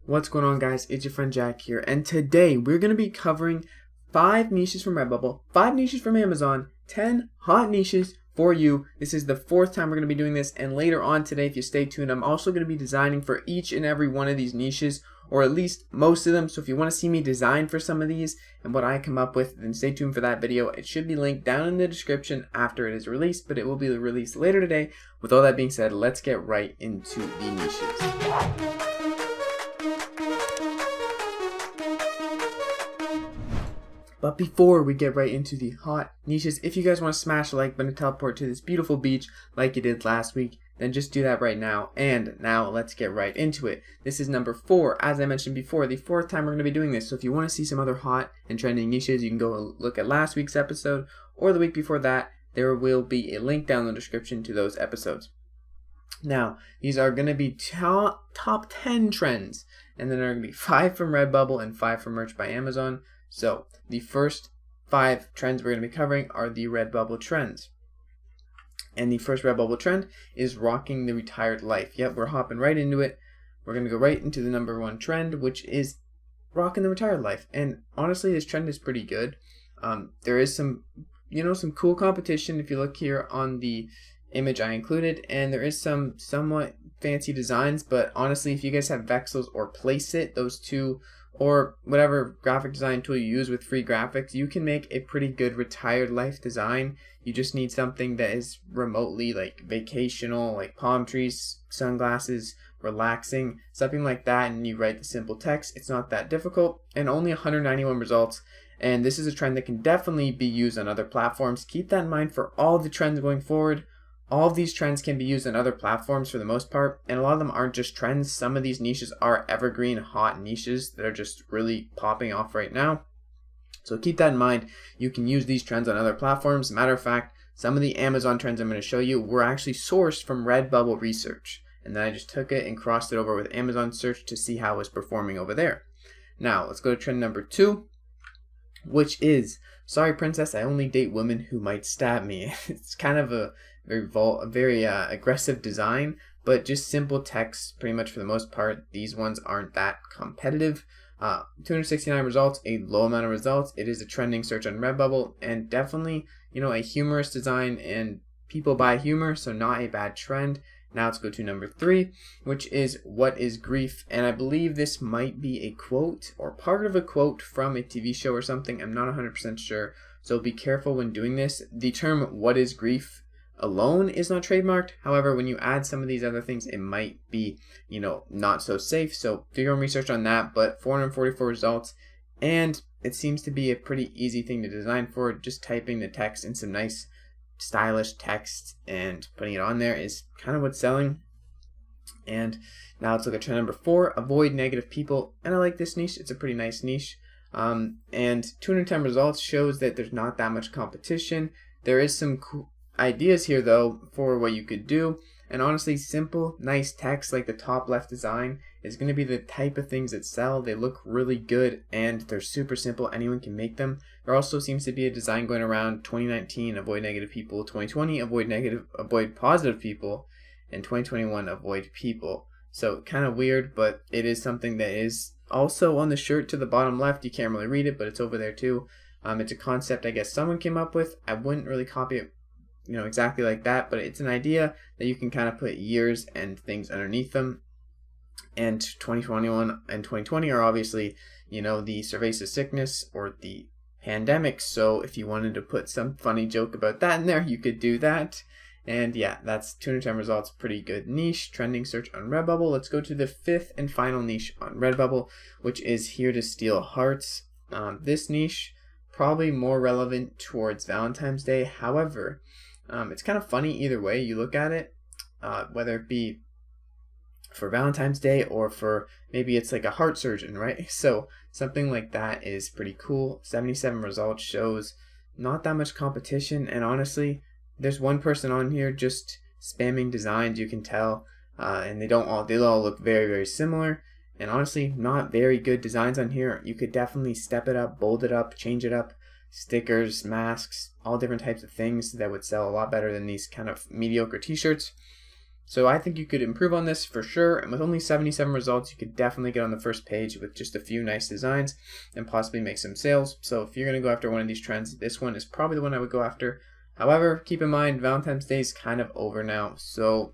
What's going on, guys? It's your friend Jack here, and today we're going to be covering 5 niches from Redbubble, 5 niches from Amazon, 10 hot niches for you. This is the 4th time we're going to be doing this, and later on today, if you stay tuned, I'm also going to be designing for each and every one of these niches, or at least most of them. So if you want to see me design for some of these and what I come up with, then stay tuned for that video. It should be linked down in the description after it is released, but it will be released later today. With all that being said, let's get right into the niches. But before we get right into the hot niches, if you guys want to smash the like button and teleport to this beautiful beach like you did last week, then just do that right now. And now let's get right into it. This is number 4, as I mentioned before, the 4th time we're going to be doing this. So if you want to see some other hot and trending niches, you can go look at last week's episode or the week before that. There will be a link down in the description to those episodes. Now, these are going to be top 10 trends, and then there are going to be 5 from Redbubble and 5 from Merch by Amazon. So the first 5 trends we're going to be covering are the Redbubble trends. And the first Redbubble trend is rocking the retired life. Yep, we're hopping right into it. We're going to go right into the number 1 trend, which is rocking the retired life. And honestly, this trend is pretty good. There is some cool competition if you look here on the image I included, and there is some somewhat fancy designs, but honestly, if you guys have Vexels or Placeit, those two, or whatever graphic design tool you use with free graphics, you can make a pretty good retired life design. You just need something that is remotely like vacational, like palm trees, sunglasses, relaxing, something like that, and you write the simple text. It's not that difficult, and only 191 results. And this is a trend that can definitely be used on other platforms. Keep that in mind for all the trends going forward. All of these trends can be used on other platforms for the most part, and a lot of them aren't just trends. Some of these niches are evergreen, hot niches that are just really popping off right now. So keep that in mind. You can use these trends on other platforms. Matter of fact, some of the Amazon trends I'm going to show you were actually sourced from Redbubble research, and then I just took it and crossed it over with Amazon search to see how it was performing over there. Now, let's go to trend number 2, which is, sorry princess, I only date women who might stab me. It's kind of a very aggressive design, but just simple text pretty much for the most part. These ones aren't that competitive. 269 results, a low amount of results. It is a trending search on Redbubble, and definitely, a humorous design, and people buy humor, so not a bad trend. Now let's go to number 3, which is what is grief, and I believe this might be a quote or part of a quote from a TV show or something. I'm not 100% sure, so be careful when doing this. The term what is grief alone is not trademarked. However, when you add some of these other things, it might be, not so safe. So do your own research on that. But 444 results, and it seems to be a pretty easy thing to design for. Just typing the text in some nice stylish text and putting it on there is kind of what's selling. And now let's look at trend number 4, avoid negative people. And I like this niche. It's a pretty nice niche. And 210 results shows that there's not that much competition. There is some cool ideas here though for what you could do, and honestly, simple nice text like the top left design is going to be the type of things that sell. They look really good and they're super simple. Anyone can make them. There also seems to be a design going around 2019, avoid negative people, 2020, avoid positive people, and 2021, avoid people. So kind of weird, but it is something that is also on the shirt to the bottom left. You can't really read it, but it's over there too. It's a concept I guess someone came up with. I wouldn't really copy it exactly like that, but it's an idea that you can kind of put years and things underneath them. And 2021 and 2020 are obviously, the pervasive sickness or the pandemic. So if you wanted to put some funny joke about that in there, you could do that. And yeah, that's 210 results. Pretty good niche, trending search on Redbubble. Let's go to the 5th and final niche on Redbubble, which is here to steal hearts. This niche probably more relevant towards Valentine's Day. However, it's kind of funny either way you look at it, whether it be for Valentine's Day or for maybe it's like a heart surgeon, right? So something like that is pretty cool. 77 results shows not that much competition, and honestly, there's one person on here just spamming designs, you can tell, and they all look very, very similar. And honestly, not very good designs on here. You could definitely step it up, bold it up, change it up. Stickers, masks, all different types of things that would sell a lot better than these kind of mediocre t-shirts. So I think you could improve on this for sure, and with only 77 results, you could definitely get on the first page with just a few nice designs and possibly make some sales. So if you're going to go after one of these trends, this one is probably the one I would go after. However, keep in mind, Valentine's Day is kind of over now, so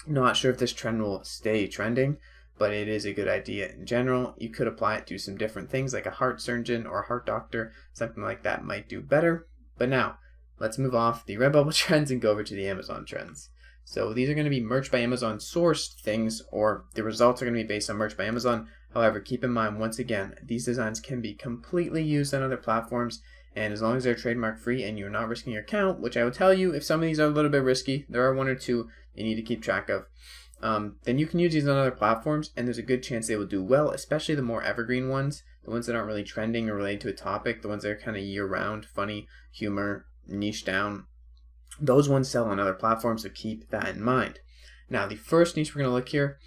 not sure if this trend will stay trending, but it is a good idea in general. You could apply it to some different things like a heart surgeon or a heart doctor. Something like that might do better. But now, let's move off the Redbubble trends and go over to the Amazon trends. So these are going to be Merch by Amazon sourced things, or the results are going to be based on Merch by Amazon. However, keep in mind, once again, these designs can be completely used on other platforms, and as long as they're trademark free and you're not risking your account, which I will tell you, if some of these are a little bit risky, there are one or two you need to keep track of, then you can use these on other platforms, and there's a good chance they will do well, especially the more evergreen ones, the ones that aren't really trending or related to a topic, the ones that are kind of year-round, funny, humor, niche down. Those ones sell on other platforms, so keep that in mind. Now, the first niche we're going to look here,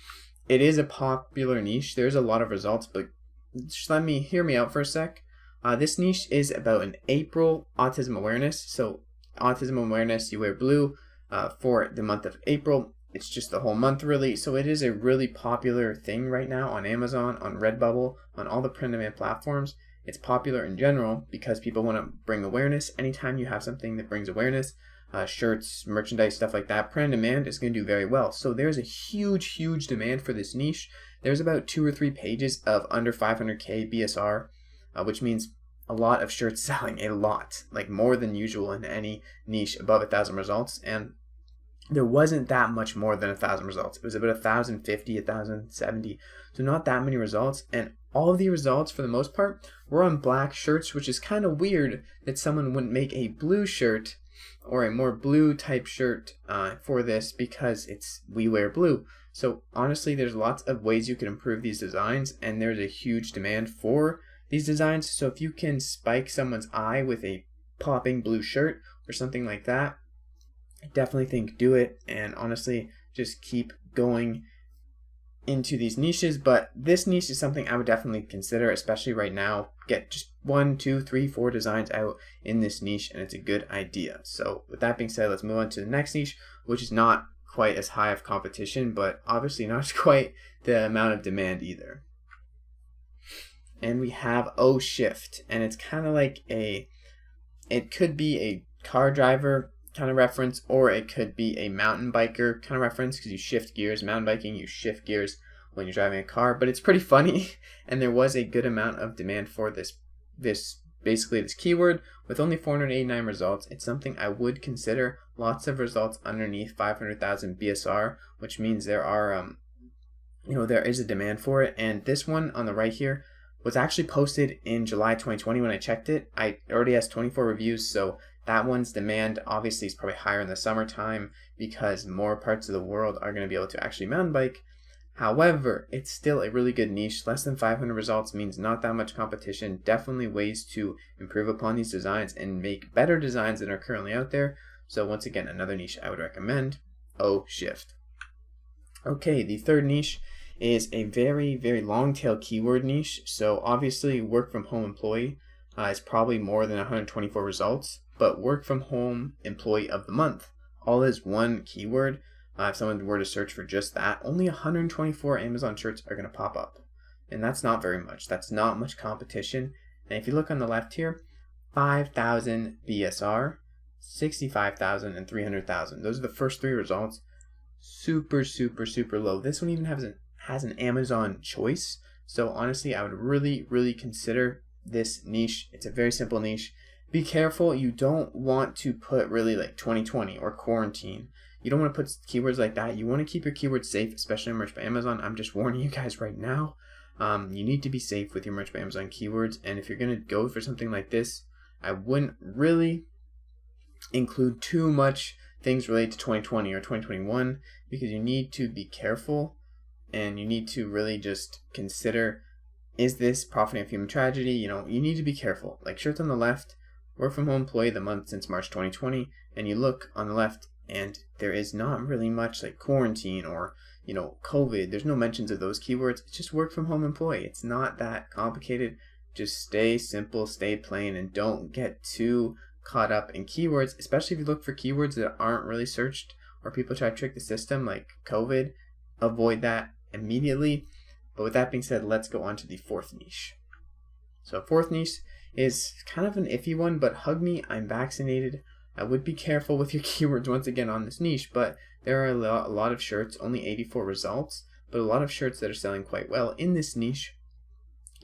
it is a popular niche. There's a lot of results, but just hear me out for a sec. This niche is about an April autism awareness. So autism awareness, you wear blue for the month of April. It's just the whole month really. So it is a really popular thing right now on Amazon, on Redbubble, on all the print-on-demand platforms. It's popular in general because people want to bring awareness. Anytime you have something that brings awareness, shirts, merchandise, stuff like that, print on demand is going to do very well. So there's a huge demand for this niche. There's about 2 or 3 pages of under 500k BSR, which means a lot of shirts selling, a lot, like more than usual in any niche above 1,000 results. And there wasn't that much more than 1,000 results. It was about 1,050, 1,070, so not that many results. And all of the results, for the most part, were on black shirts, which is kind of weird that someone wouldn't make a blue shirt or a more blue type shirt for this, because we wear blue. So honestly, there's lots of ways you can improve these designs, and there's a huge demand for these designs. So if you can spike someone's eye with a popping blue shirt or something like that, I definitely think do it, and honestly just keep going into these niches. But this niche is something I would definitely consider, especially right now. Get just 1, 2, 3, 4 designs out in this niche, and it's a good idea. So with that being said, let's move on to the next niche, which is not quite as high of competition, but obviously not quite the amount of demand either. And we have O Shift, and it's kind of like it could be a car driver kind of reference, or it could be a mountain biker kind of reference, because you shift gears. Mountain biking, you shift gears when you're driving a car, but it's pretty funny. And there was a good amount of demand for this keyword with only 489 results. It's something I would consider. Lots of results underneath 500,000 BSR, which means there are there is a demand for it. And this one on the right here was actually posted in July 2020 when I checked it. I already has 24 reviews, so that one's demand obviously is probably higher in the summertime because more parts of the world are going to be able to actually mountain bike. However, it's still a really good niche. Less than 500 results means not that much competition. Definitely ways to improve upon these designs and make better designs than are currently out there. So once again, another niche I would recommend, O Shift. Okay, the third niche is a very long tail keyword niche. So obviously work from home employee is probably more than 124 results, but work from home employee of the month, all is one keyword. If someone were to search for just that, only 124 Amazon shirts are going to pop up. And that's not very much. That's not much competition. And if you look on the left here, 5,000 BSR, 65,000, and 300,000. Those are the first 3 results. Super low. This one even has an Amazon choice. So honestly, I would really consider this niche. It's a very simple niche. Be careful. You don't want to put really like 2020 or quarantine. You don't want to put keywords like that. You want to keep your keywords safe, especially on Merch by Amazon. I'm just warning you guys right now. You need to be safe with your Merch by Amazon keywords. And if you're going to go for something like this, I wouldn't really include too much things related to 2020 or 2021, because you need to be careful and you need to really just consider, is this profiting of human tragedy? You need to be careful. Like shirts on the left, work from home employee of the month since March 2020, and you look on the left and there is not really much like quarantine or COVID. There's no mentions of those keywords. It's just work from home employee. It's not that complicated. Just stay simple, stay plain, and don't get too caught up in keywords, especially if you look for keywords that aren't really searched or people try to trick the system like COVID, avoid that immediately. But with that being said, let's go on to the fourth niche. So fourth niche is kind of an iffy one, but hug me, I'm vaccinated. I would be careful with your keywords once again on this niche, but there are a lot of shirts, only 84 results, but a lot of shirts that are selling quite well in this niche.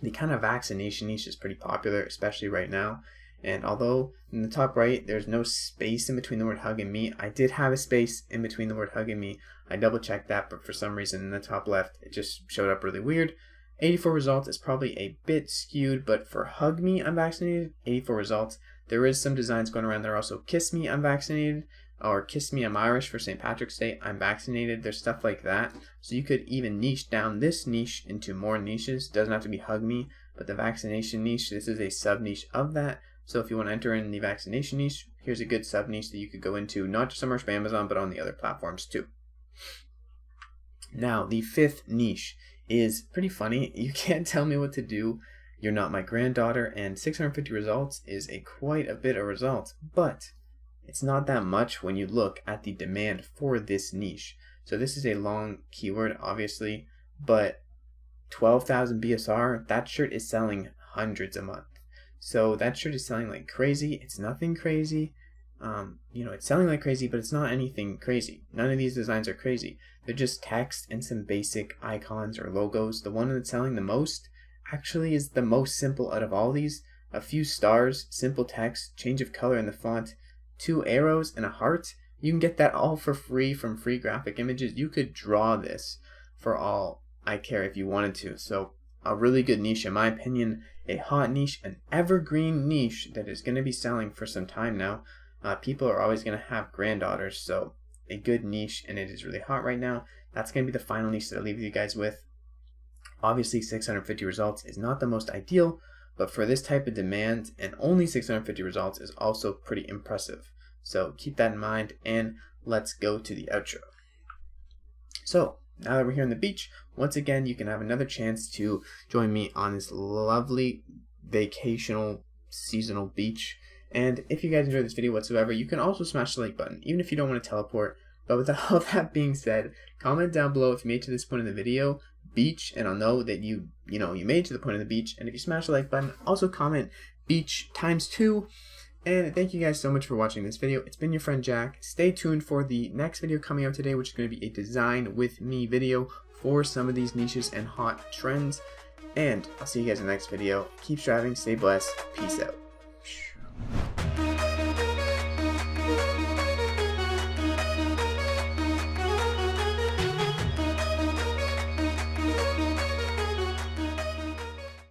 The kind of vaccination niche is pretty popular, especially right now. And although in the top right, there's no space in between the word hug and me, I did have a space in between the word hug and me. I double checked that, but for some reason in the top left, it just showed up really weird. 84 results is probably a bit skewed, but for hug me, I'm vaccinated, 84 results. There is some designs going around that are also kiss me, I'm vaccinated, or kiss me, I'm Irish for St. Patrick's Day, I'm vaccinated. There's stuff like that. So you could even niche down this niche into more niches. Doesn't have to be hug me, but the vaccination niche, this is a sub niche of that. So if you want to enter in the vaccination niche, here's a good sub niche that you could go into, not just on Merch by Amazon, but on the other platforms too. Now, the fifth niche is pretty funny. You can't tell me what to do. You're not my granddaughter, and 650 results is quite a bit of results, but it's not that much when you look at the demand for this niche. So this is a long keyword, obviously, but 12,000 BSR, that shirt is selling hundreds a month. So that shirt is selling like crazy. It's nothing crazy. It's selling like crazy, but it's not anything crazy. None of these designs are crazy. They're just text and some basic icons or logos. The one that's selling the most actually is the most simple out of all these. A few stars, simple text, change of color in the font, 2 arrows and a heart. You can get that all for free from Free Graphic Images. You could draw this for all I care if you wanted to. So a really good niche in my opinion, a hot niche, an evergreen niche that is going to be selling for some time now. People are always going to have granddaughters, so a good niche, and it is really hot right now. That's going to be the final niche that I'll leave you guys with. Obviously 650 results is not the most ideal, but for this type of demand and only 650 results is also pretty impressive. So keep that in mind, and let's go to the outro. So now that we're here on the beach, once again you can have another chance to join me on this lovely vacational seasonal beach. And if you guys enjoyed this video whatsoever, you can also smash the like button, even if you don't want to teleport. But with all that being said, comment down below if you made it to this point in the video, beach, and I'll know that you made it to the point of the beach. And if you smash the like button, also comment beach ×2. And thank you guys so much for watching this video. It's been your friend Jack. Stay tuned for the next video coming out today, which is going to be a design with me video for some of these niches and hot trends. And I'll see you guys in the next video. Keep striving, stay blessed, peace out.